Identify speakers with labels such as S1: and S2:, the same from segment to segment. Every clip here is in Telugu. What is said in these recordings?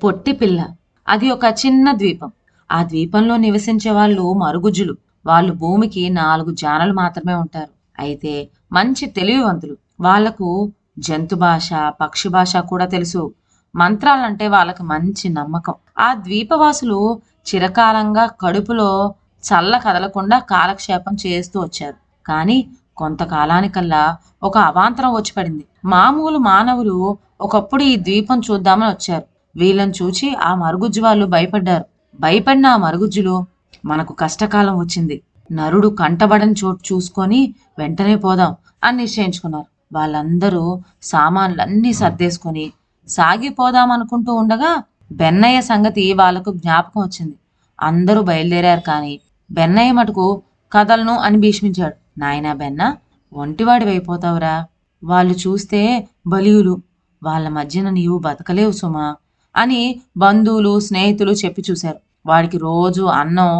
S1: పొట్టి పిల్ల. అది ఒక చిన్న ద్వీపం. ఆ ద్వీపంలో నివసించే వాళ్ళు మరుగుజ్జులు. వాళ్ళు భూమికి 4 జానలు మాత్రమే ఉంటారు. అయితే మంచి తెలివివంతులు. వాళ్లకు జంతు భాష, పక్షి భాష కూడా తెలుసు. మంత్రాలంటే వాళ్ళకి మంచి నమ్మకం. ఆ ద్వీపవాసులు చిరకాలంగా కడుపులో చల్ల కదలకుండా కాలక్షేపం చేస్తూ వచ్చారు. కానీ కొంతకాలానికల్లా ఒక అవాంతరం వచ్చి పడింది. మామూలు మానవులు ఒకప్పుడు ఈ ద్వీపం చూద్దామని వచ్చారు. వీళ్ళని చూచి ఆ మరుగుజ్జు వాళ్ళు భయపడ్డారు. భయపడిన ఆ మరుగుజ్జులు, మనకు కష్టకాలం వచ్చింది, నరుడు కంటబడని చోటు చూసుకొని వెంటనే పోదాం అని నిశ్చయించుకున్నారు. వాళ్ళందరూ సామాన్లన్నీ సర్దేసుకొని సాగిపోదాం అనుకుంటూ ఉండగా బెన్నయ్య సంగతి వాళ్లకు జ్ఞాపకం వచ్చింది. అందరూ బయలుదేరారు. కానీ బెన్నయ్య మటుకు కదలను అని భీష్మించాడు. నాయనా బెన్న, ఒంటివాడి అయిపోతావురా. వాళ్ళు చూస్తే బలియులు. వాళ్ళ మధ్యన నీవు బతకలేవు సుమా అని బంధువులు స్నేహితులు చెప్పి చూశారు. వాడికి రోజు అన్నం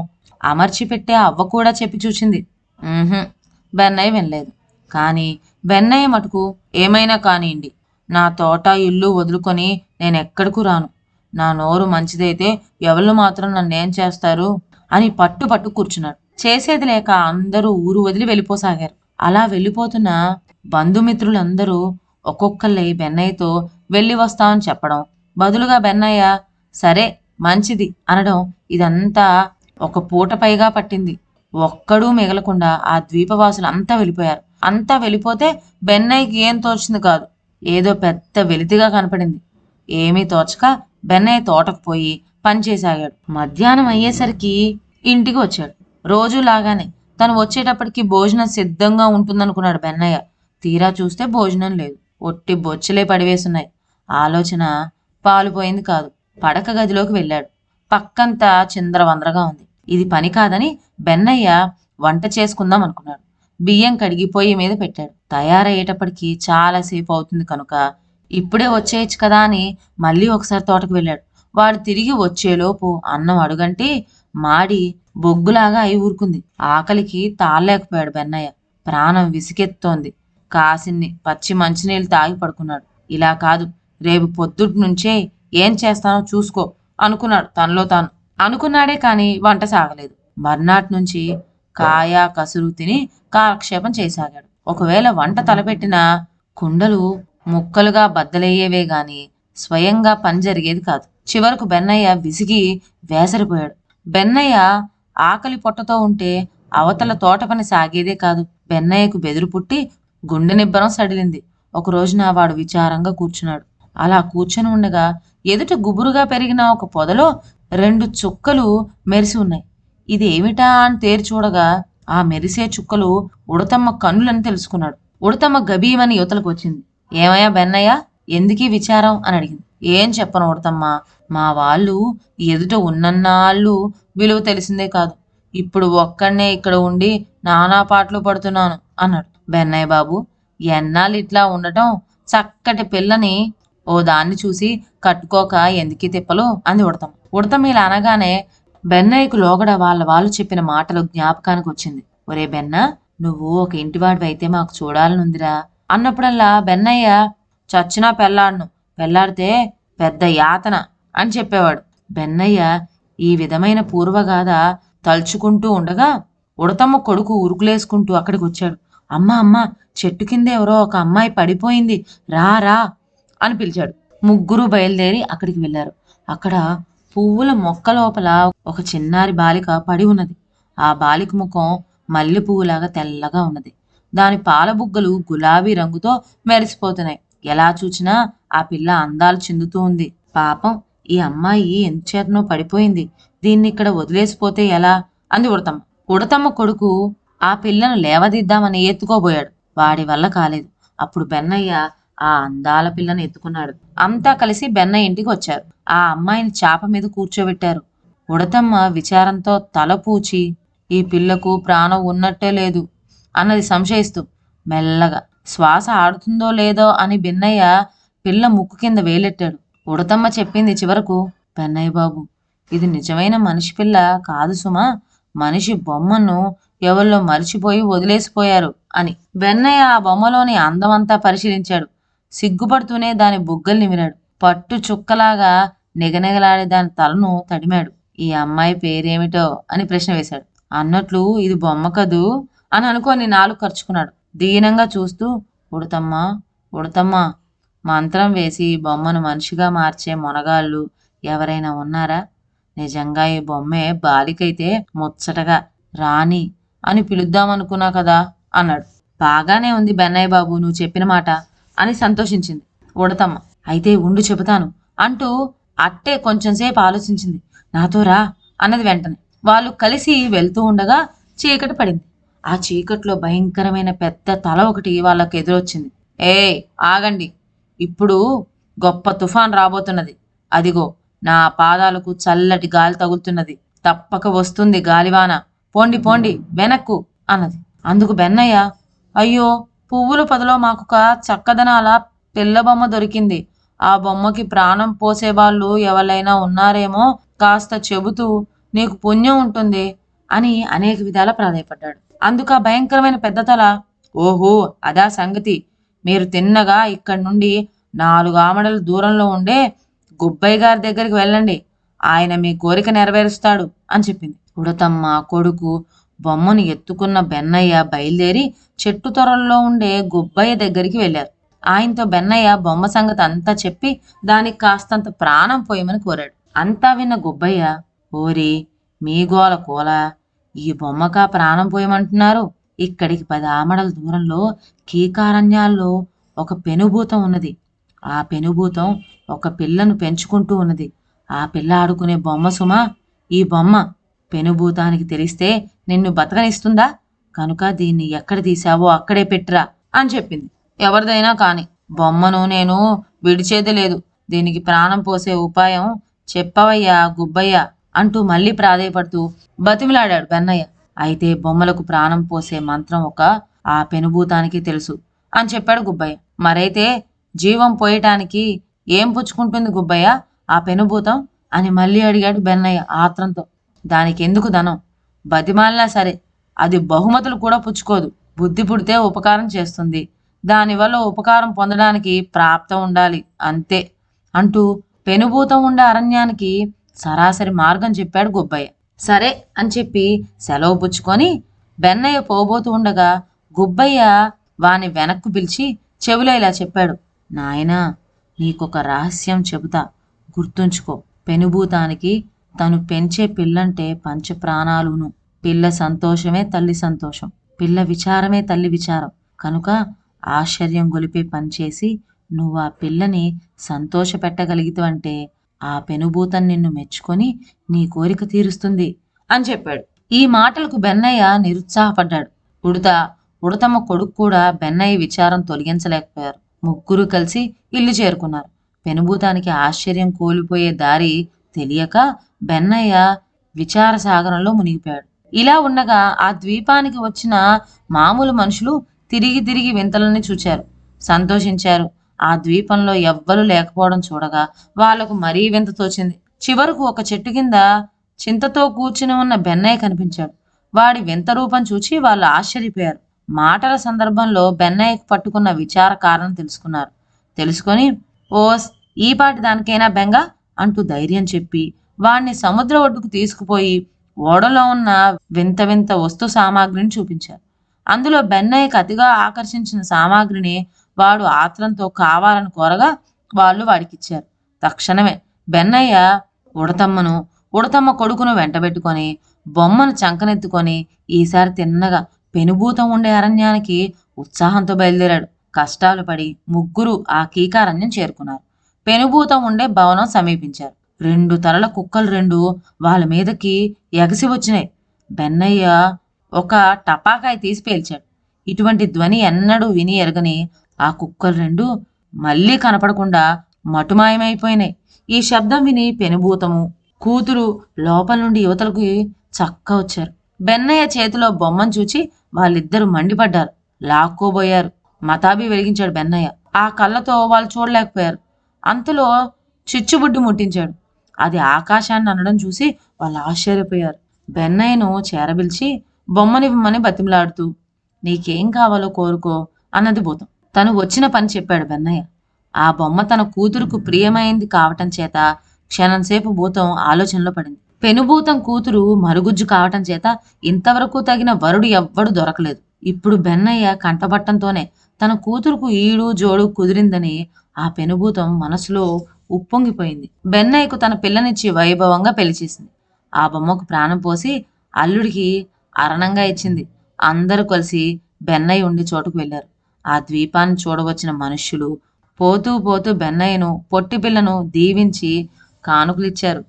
S1: అమర్చి పెట్టే అవ్వ కూడా చెప్పి చూసింది. బెన్నయ్య వినలేదు. కానీ బెన్నయ్య మటుకు ఏమైనా కానివ్వండి, నా తోట ఇల్లు వదులుకొని నేనెక్కడికి రాను. నా నోరు మంచిదైతే ఎవరు మాత్రం నన్నేం చేస్తారు అని పట్టు కూర్చున్నాడు. చేసేది లేక అందరూ ఊరు వదిలి వెళ్ళిపోసాగారు. అలా వెళ్ళిపోతున్న బంధుమిత్రులందరూ ఒక్కొక్కళ్ళై బెన్నయ్యతో వెళ్ళి వస్తామని చెప్పడం, బదులుగా బెన్నయ్య సరే మంచిది అనడం, ఇదంతా ఒక పూట పైగా పట్టింది. ఒక్కడూ మిగలకుండా ఆ ద్వీపవాసులు అంతా వెళ్ళిపోయారు. అంతా వెళ్ళిపోతే బెన్నయ్యకి ఏం తోచింది కాదు. ఏదో పెద్ద వెలితిగా కనపడింది. ఏమీ తోచక బెన్నయ్య తోటకు పోయి పనిచేసాగాడు. మధ్యాహ్నం అయ్యేసరికి ఇంటికి వచ్చాడు. రోజులాగానే తను వచ్చేటప్పటికి భోజనం సిద్ధంగా ఉంటుందనుకున్నాడు బెన్నయ్య. తీరా చూస్తే భోజనం లేదు. ఒట్టి బొచ్చులే పడివేసున్నాయి. ఆలోచన పాలుపోయింది కాదు. పడక గదిలోకి వెళ్ళాడు. పక్కంతా చిందరవందరగా ఉంది. ఇది పని కాదని బెన్నయ్య వంట చేసుకుందాం అనుకున్నాడు. బియ్యం కడిగి పొయ్యి మీద పెట్టాడు. తయారయ్యేటప్పటికి చాలాసేపు అవుతుంది కనుక ఇప్పుడే వచ్చేయచ్చు కదా అని మళ్ళీ ఒకసారి తోటకు వెళ్ళాడు. వాడు తిరిగి వచ్చేలోపు అన్నం అడుగంటే మాడి బొగ్గులాగా అయి ఊరుకుంది. ఆకలికి తాళలేకపోయాడు బెన్నయ్య. ప్రాణం విసికెత్తోంది. కాసిన్ని పచ్చి మంచినీళ్ళు తాగి పడుకున్నాడు. ఇలా కాదు, రేపు పొద్దుటి నుంచే ఏం చేస్తానో చూసుకో అనుకున్నాడు తనలో తాను. అనుకున్నాడే కానీ వంట సాగలేదు. మర్నాటి నుంచి కాయ కసురు తిని కాలక్షేపం చేసాగాడు. ఒకవేళ వంట తలపెట్టిన కుండలు ముక్కలుగా బద్దలయ్యేవే గాని స్వయంగా పని జరిగేది కాదు. చివరకు బెన్నయ్య విసిగి వేసరిపోయాడు. బెన్నయ్య ఆకలి పొట్టతో ఉంటే అవతల తోట పని సాగేదే కాదు. బెన్నయ్యకు బెదురు పుట్టి గుండె నిబ్బరం సడిలింది. ఒక రోజున వాడు విచారంగా కూర్చున్నాడు. అలా కూర్చొని ఉండగా ఎదుట గుబురుగా పెరిగిన ఒక పొదలో 2 చుక్కలు మెరిసి ఉన్నాయి. ఇది ఏమిటా అని తేరి చూడగా ఆ మెరిసే చుక్కలు ఉడతమ్మ కన్నులని తెలుసుకున్నాడు. ఉడతమ్మ గబీమని యువతలకు వచ్చింది. ఏమయ్యా బెన్నయ్య, ఎందుకీ విచారం అని అడిగింది. ఏం చెప్పను ఉడతమ్మ, మా వాళ్ళు ఎదుట ఉన్నన్నాళ్ళు విలువ తెలిసిందే కాదు. ఇప్పుడు ఒక్కడనే ఇక్కడ ఉండి నానా పాటలు పడుతున్నాను అన్నాడు. బెన్నయ్య బాబు, ఎన్నాళ్ళు ఇట్లా ఉండటం, చక్కటి పిల్లని ఓ దాన్ని చూసి కట్టుకోక ఎందుకీ తిప్పలు అంది ఉడతమ్మ. ఉడతమ్మ ఇలా అనగానే బెన్నయ్యకు లోగడ వాళ్ళు చెప్పిన మాటలు జ్ఞాపకానికి వచ్చింది. ఒరే బెన్న, నువ్వు ఒక ఇంటివాడివి అయితే మాకు చూడాలనుందిరా అన్నప్పుడల్లా బెన్నయ్య చచ్చినా పెళ్లాడను, పెళ్లాడితే పెద్ద యాతన అని చెప్పేవాడు. బెన్నయ్య ఈ విధమైన పూర్వగాథ తలుచుకుంటూ ఉండగా ఉడతమ్మ కొడుకు ఉరుకులేసుకుంటూ అక్కడికి వచ్చాడు. అమ్మ చెట్టు కింద ఎవరో ఒక అమ్మాయి పడిపోయింది, రా అని పిలిచాడు. ముగ్గురు బయలుదేరి అక్కడికి వెళ్ళారు. అక్కడ పువ్వుల మొక్క లోపల ఒక చిన్నారి బాలిక పడి ఉన్నది. ఆ బాలిక ముఖం మల్లె పువ్వులాగా తెల్లగా ఉన్నది. దాని పాల బుగ్గలు గులాబీ రంగుతో మెరిసిపోతున్నాయి. ఎలా చూచినా ఆ పిల్ల అందాలు చిందుతూ ఉంది. పాపం, ఈ అమ్మాయి ఎంతచేతనో పడిపోయింది, దీన్ని ఇక్కడ వదిలేసిపోతే ఎలా అంది ఉడతమ్మ. ఉడతమ్మ కొడుకు ఆ పిల్లను లేవదిద్దామని ఎత్తుకోబోయాడు. వాడి వల్ల కాలేదు. అప్పుడు బెన్నయ్య ఆ అందాల పిల్లను ఎత్తుకున్నాడు. అంతా కలిసి బెన్నయ్య ఇంటికి వచ్చారు. ఆ అమ్మాయిని చాప మీద కూర్చోబెట్టారు. ఉడతమ్మ విచారంతో తల పూచి, ఈ పిల్లకు ప్రాణం ఉన్నట్టే లేదు అన్నది సంశయిస్తూ. మెల్లగా శ్వాస ఆడుతుందో లేదో అని బెన్నయ్య పిల్ల ముక్కు కింద వేలెట్టాడు. ఉడతమ్మ చెప్పింది చివరకు, బెన్నయ్య బాబు, ఇది నిజమైన మనిషి పిల్ల కాదు సుమా, మనిషి బొమ్మను ఎవరిలో మరిచిపోయి వదిలేసిపోయారు అని. బెన్నయ్య ఆ బొమ్మలోని అందమంతా పరిశీలించాడు. సిగ్గుపడుతూనే దాని బుగ్గలు నిమిరాడు. పట్టు చుక్కలాగా నిగనిగలాడే దాని తలను తడిమాడు. ఈ అమ్మాయి పేరేమిటో అని ప్రశ్న వేశాడు. అన్నట్లు ఇది బొమ్మ కదూ అని అనుకొని నాలుగు ఖర్చుకున్నాడు. దీనంగా చూస్తూ, ఉడతమ్మా ఉడతమ్మా, మంత్రం వేసి బొమ్మను మనిషిగా మార్చే మొనగాళ్ళు ఎవరైనా ఉన్నారా? నిజంగా ఈ బొమ్మే బాలికైతే ముచ్చటగా రాణి అని పిలుద్దామనుకున్నా కదా అన్నాడు. బాగానే ఉంది బెన్నయ్య బాబు, నువ్వు చెప్పిన మాట అని సంతోషించింది ఉడతమ్మ. అయితే ఉండు చెబుతాను అంటూ అట్టే కొంచెంసేపు ఆలోచించింది. నాతో రా అన్నది వెంటనే. వాళ్ళు కలిసి వెళ్తూ ఉండగా చీకటి పడింది. ఆ చీకట్లో భయంకరమైన పెద్ద తల ఒకటి వాళ్ళకి ఎదురొచ్చింది. ఆగండి, ఇప్పుడు గొప్ప తుఫాన్ రాబోతున్నది. అదిగో నా పాదాలకు చల్లటి గాలి తగులుతున్నది. తప్పక వస్తుంది గాలివాన. పోండి పోండి వెనక్కు అన్నది. అందుకు బెన్నయ్య, అయ్యో, పువ్వుల పొదలో మాకొక చక్కదనాల పిల్ల బొమ్మ దొరికింది. ఆ బొమ్మకి ప్రాణం పోసేవాళ్ళు ఎవరైనా ఉన్నారేమో కాస్త చెబుతూ నీకు పుణ్యం ఉంటుంది అని అనేక విధాల ప్రాధాయపడ్డాడు. అందుకు ఆ భయంకరమైన పెద్ద తల, ఓహో అదా సంగతి. మీరు తిన్నగా ఇక్కడి నుండి 4 ఆమడల దూరంలో ఉండే గుబ్బయ్య గారి దగ్గరికి వెళ్ళండి. ఆయన మీ కోరిక నెరవేరుస్తాడు అని చెప్పింది. ఉడతమ్మ కొడుకు బొమ్మను ఎత్తుకున్న బెన్నయ్య బయలుదేరి చెట్టు తొరల్లో ఉండే గుబ్బయ్య దగ్గరికి వెళ్ళారు. ఆయనతో బెన్నయ్య బొమ్మ సంగతి అంతా చెప్పి దానికి కాస్తంత ప్రాణం పోయమని కోరాడు. అంతా విన్న గుబ్బయ్య, ఓరి మీ గోల కోల, ఈ బొమ్మకా ప్రాణం పోయమంటున్నారు? ఇక్కడికి 10 ఆమడల దూరంలో కీకారణ్యాల్లో ఒక పెనుభూతం ఉన్నది. ఆ పెనుభూతం ఒక పిల్లను పెంచుకుంటూ ఉన్నది. ఆ పిల్ల ఆడుకునే బొమ్మ సుమా ఈ బొమ్మ. పెనుభూతానికి తెలిస్తే నిన్ను బతకనిస్తుందా? కనుక దీన్ని ఎక్కడ తీశావో అక్కడే పెట్టిరా అని చెప్పింది. ఎవరిదైనా కాని బొమ్మను నేను విడిచేది లేదు. దీనికి ప్రాణం పోసే ఉపాయం చెప్పవయ్యా గుబ్బయ్య అంటూ మళ్ళీ ప్రాధేయపడుతూ బతిమిలాడాడు బెన్నయ్య. అయితే బొమ్మలకు ప్రాణం పోసే మంత్రం ఆ పెనుభూతానికి తెలుసు అని చెప్పాడు గుబ్బయ్య. మరైతే జీవం పోయటానికి ఏం పుచ్చుకుంటుంది గుబ్బయ్య ఆ పెనుభూతం అని మళ్ళీ అడిగాడు బెన్నయ్య ఆత్రంతో. దానికి ఎందుకు ధనం? బతిమాలినా సరే అది బహుమతులు కూడా పుచ్చుకోదు. బుద్ధి పుడితే ఉపకారం చేస్తుంది. దానివల్ల ఉపకారం పొందడానికి ప్రాప్తం ఉండాలి అంతే అంటూ పెనుభూతం ఉండే అరణ్యానికి సరాసరి మార్గం చెప్పాడు గుబ్బయ్య. సరే అని చెప్పి సెలవు పుచ్చుకొని బెన్నయ్య పోబోతూ ఉండగా గుబ్బయ్య వాని వెనక్కు పిలిచి చెవిలో ఇలా చెప్పాడు. నాయనా, నీకొక రహస్యం చెబుతా, గుర్తుంచుకో. పెనుభూతానికి తను పెంచే పిల్లంటే పంచ ప్రాణాలును. పిల్ల సంతోషమే తల్లి సంతోషం, పిల్ల విచారమే తల్లి విచారం. కనుక ఆశ్చర్యం గొలిపే పనిచేసి నువ్వు ఆ పిల్లని సంతోష పెట్టగలిగితే ఆ పెనుభూతం నిన్ను మెచ్చుకొని నీ కోరిక తీరుస్తుంది అని చెప్పాడు. ఈ మాటలకు బెన్నయ్య నిరుత్సాహపడ్డాడు. ఉడతమ్మ కొడుకు కూడా బెన్నయ్య విచారం తొలగించలేకపోయారు. ముగ్గురు కలిసి ఇల్లు చేరుకున్నారు. పెనుభూతానికి ఆశ్చర్యం కోల్పోయే దారి తెలియక బెన్నయ్య విచార సాగరంలో మునిగిపోయాడు. ఇలా ఉండగా ఆ ద్వీపానికి వచ్చిన మామూలు మనుషులు తిరిగి తిరిగి వింతలని చూచారు, సంతోషించారు. ఆ ద్వీపంలో ఎవ్వరూ లేకపోవడం చూడగా వాళ్లకు మరీ వింత తోచింది. చివరకు ఒక చెట్టు కింద చింతతో కూర్చుని ఉన్న బెన్నయ్య కనిపించాడు. వాడి వింత రూపం చూచి వాళ్ళు ఆశ్చర్యపోయారు. మాటల సందర్భంలో బెన్నయ్యకు పట్టుకున్న విచార కారణం తెలుసుకొని ఓస్ ఈపాటి దానికైనా బెంగ అంటూ ధైర్యం చెప్పి వాణ్ణి సముద్ర ఒడ్డుకు తీసుకుపోయి ఓడలో ఉన్న వింత వింత వస్తు సామాగ్రిని చూపించారు. అందులో బెన్నయ్యకు అతిగా ఆకర్షించిన సామాగ్రిని వాడు ఆత్రంతో కావాలని కోరగా వాళ్ళు వాడికిచ్చారు. తక్షణమే బెన్నయ్య ఉడతమ్మ కొడుకును వెంటబెట్టుకొని బొమ్మను చంకనెత్తుకొని ఈసారి తిన్నగా పెనుభూతం ఉండే అరణ్యానికి ఉత్సాహంతో బయలుదేరాడు. కష్టాలు పడి ముగ్గురు ఆ కీకారణ్యం చేరుకున్నారు. పెనుభూతం ఉండే భవనం సమీపించారు. 2 తలల కుక్కలు 2 వాళ్ళ మీదకి ఎగసి వచ్చినాయి. బెన్నయ్య ఒక టపాకాయ తీసి పేల్చాడు. ఇటువంటి ధ్వని ఎన్నడూ విని ఎరగని ఆ కుక్కలు 2 మళ్ళీ కనపడకుండా మటుమాయమైపోయినాయి. ఈ శబ్దం విని పెనుభూతము కూతురు లోపల నుండి యువతలకు చక్క వచ్చారు. బెన్నయ్య చేతిలో బొమ్మను చూచి వాళ్ళిద్దరూ మండిపడ్డారు, లాక్కోబోయారు. మతాబి వెలిగించాడు బెన్నయ్య. ఆ కళ్ళతో వాళ్ళు చూడలేకపోయారు. అంతలో చిచ్చుబుడ్డి ముట్టించాడు. అది ఆకాశాన్ని అనడం చూసి వాళ్ళు ఆశ్చర్యపోయారు. బెన్నయ్యను చేరబిల్చి బొమ్మనివ్వమని బతిమలాడుతూ నీకేం కావాలో కోరుకో అన్నది భూతం. తను వచ్చిన పని చెప్పాడు బెన్నయ్య. ఆ బొమ్మ తన కూతురుకు ప్రియమైంది కావటం చేత క్షణంసేపు భూతం ఆలోచనలో పడింది. పెనుభూతం కూతురు మరుగుజ్జు కావటం చేత ఇంతవరకు తగిన వరుడు ఎవ్వడు దొరకలేదు. ఇప్పుడు బెన్నయ్య కంటపట్టంతోనే తన కూతురుకు ఈడు జోడు కుదిరిందని ఆ పెనుభూతం మనసులో ఉప్పొంగిపోయింది. బెన్నయ్యకు తన పిల్లనిచ్చి వైభవంగా పెళ్లి చేసింది. ఆ బొమ్మకు ప్రాణం పోసి అల్లుడికి అరణంగా ఇచ్చింది. అందరూ కలిసి బెన్నయ్య ఉండి చోటుకు వెళ్లారు. ఆ ద్వీపాన్ని చూడవచ్చిన మనుష్యులు పోతూ పోతూ బెన్నయ్యను పొట్టి పిల్లను దీవించి కానుకలిచ్చారు.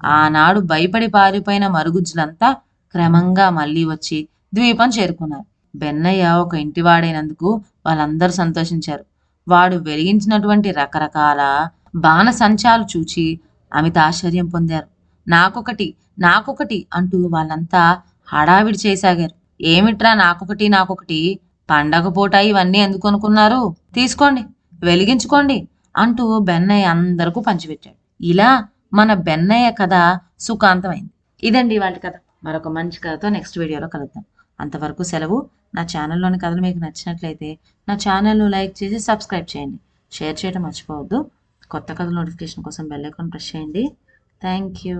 S1: ఆనాడు భయపడి పారిపోయిన మరుగుజ్జులంతా క్రమంగా మళ్ళీ వచ్చి ద్వీపం చేరుకున్నారు. బెన్నయ్య ఒక ఇంటివాడైనందుకు వాళ్ళందరూ సంతోషించారు. వాడు వెలిగించినటువంటి రకరకాల బాణసంచాలు చూచి అమిత ఆశ్చర్యం పొందారు. నాకొకటి నాకొకటి అంటూ వాళ్ళంతా హడావిడి చేయసాగారు. ఏమిట్రా నాకొకటి నాకొకటి, పండగ పూట ఇవన్నీ ఎందుకు అనుకున్నారు? తీసుకోండి, వెలిగించుకోండి అంటూ బెన్నయ్య అందరికీ పంచిపెట్టాడు. ఇలా మన బెన్నయ్య కథ సుఖాంతమైంది. ఇదండి వాళ్ళ కథ. మరొక మంచి కథతో నెక్స్ట్ వీడియోలో కలుద్దాం. అంతవరకు సెలవు. నా ఛానల్లోని కథలు మీకు నచ్చినట్లయితే నా ఛానల్ను లైక్ చేసి సబ్స్క్రైబ్ చేయండి. షేర్ చేయడం మర్చిపోవద్దు. కొత్త కథల నోటిఫికేషన్ కోసం బెల్ ఐకాన్ ప్రెస్ చేయండి. Thank you.